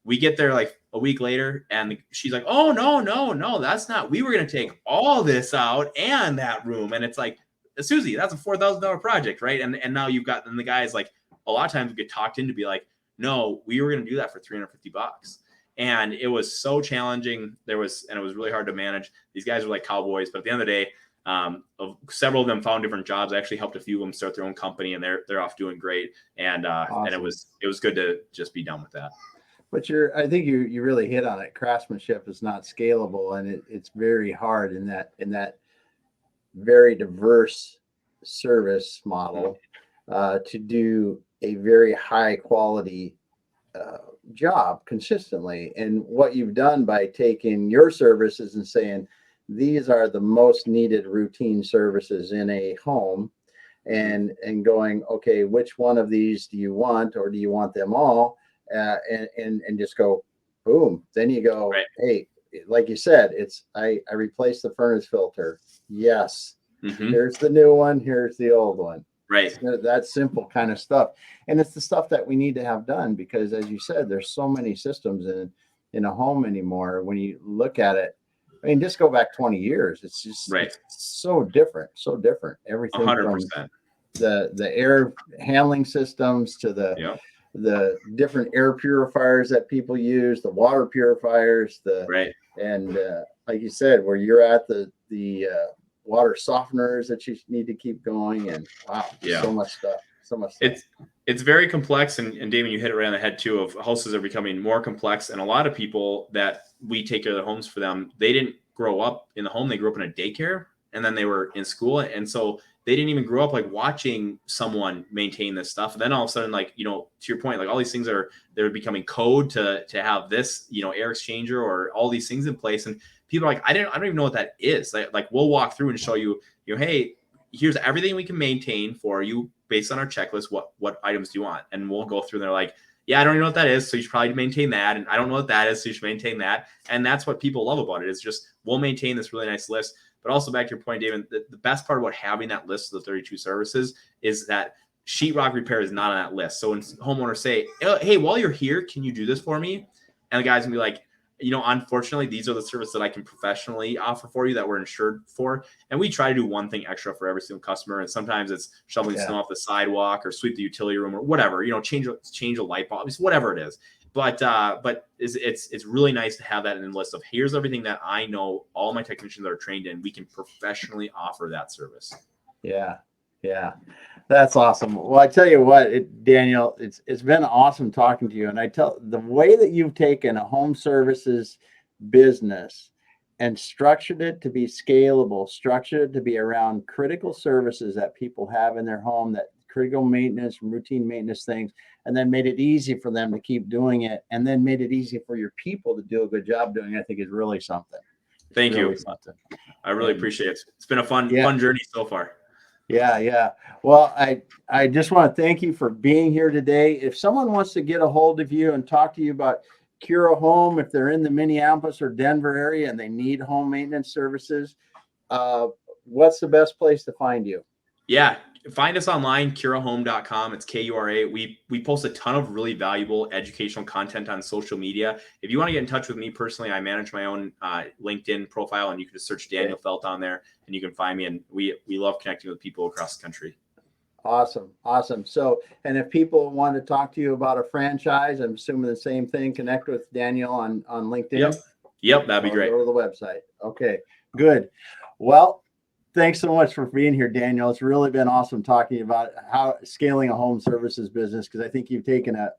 We get there like a week later, and she's like, oh, no, that's not. We were going to take all this out and that room. And it's like, Susie, that's a $4,000 project, right? And now you've got, and the guys, like, a lot of times we get talked into be like, no, we were going to do that for $350. And it was so challenging. And it was really hard to manage. These guys were like cowboys, but at the end of the day, several of them found different jobs. I actually helped a few of them start their own company, and they're off doing great. And awesome. And it was good to just be done with that. But I think you really hit on it. Craftsmanship is not scalable, and it's very hard in that very diverse service model to do a very high quality job consistently. And what you've done by taking your services and saying, these are the most needed routine services in a home, and going, okay, which one of these do you want, or do you want them all? And just go, boom. Then you go, right. Hey, like you said, I replaced the furnace filter. Yes. Mm-hmm. Here's the new one. Here's the old one. Right. That simple kind of stuff. And it's the stuff that we need to have done, because as you said, there's so many systems in a home anymore. When you look at it, I mean, just go back 20 years. It's just It's so different. Everything 100%. From the air handling systems to the different air purifiers that people use, the water purifiers, and like you said, where you're at the water softeners that you need to keep going, and so much stuff. It's very complex, and Damon, you hit it right on the head too. Of houses are becoming more complex, and a lot of people that we take care of their homes for them, they didn't grow up in the home. They grew up in a daycare, and then they were in school, and so they didn't even grow up like watching someone maintain this stuff. And then all of a sudden, like, to your point, like all these things they're becoming code to have this, air exchanger or all these things in place. And people are like, I don't even know what that is. Like we'll walk through and show you, hey, here's everything we can maintain for you based on our checklist. What items do you want? And we'll go through and they're like, yeah, I don't even know what that is, so you should probably maintain that. And I don't know what that is, so you should maintain that. And that's what people love about it, is just we'll maintain this really nice list. But also back to your point, David, the best part about having that list of the 32 services is that sheetrock repair is not on that list. So when homeowners say, hey, while you're here, can you do this for me? And the guy's gonna be like, unfortunately, these are the services that I can professionally offer for you that we're insured for. And we try to do one thing extra for every single customer. And sometimes it's shoveling snow off the sidewalk or sweep the utility room or whatever, change a light bulb, whatever it is. But it's really nice to have that in the list of, here's everything that I know all my technicians are trained in. We can professionally offer that service. Yeah. Yeah. That's awesome. Well, I tell you what, Daniel, it's been awesome talking to you. And the way that you've taken a home services business and structured it to be scalable, structured it to be around critical services that people have in their home, that critical maintenance, routine maintenance things, and then made it easy for them to keep doing it, and then made it easy for your people to do a good job doing it, I think is really something. Thank you. I really appreciate it. It's been a fun journey so far. Yeah. Well, I just want to thank you for being here today. If someone wants to get a hold of you and talk to you about Kura Home, if they're in the Minneapolis or Denver area and they need home maintenance services, what's the best place to find you? Yeah, find us online, kurahome.com. It's Kura. We post a ton of really valuable educational content on social media. If you want to get in touch with me personally, I manage my own LinkedIn profile, and you can just search Daniel Felt on there, and you can find me. And we love connecting with people across the country. Awesome. So, and if people want to talk to you about a franchise, I'm assuming the same thing, connect with Daniel on LinkedIn. Yep, that'd be great. Go to the website. Okay, good. Well, thanks so much for being here, Daniel. It's really been awesome talking about how scaling a home services business, because I think you've taken a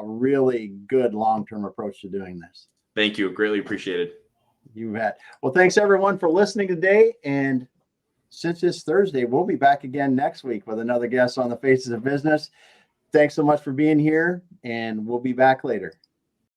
really good long-term approach to doing this. Thank you. Greatly appreciated. You bet. Well, thanks everyone for listening today. And since it's Thursday, we'll be back again next week with another guest on the Faces of Business. Thanks so much for being here, and we'll be back later.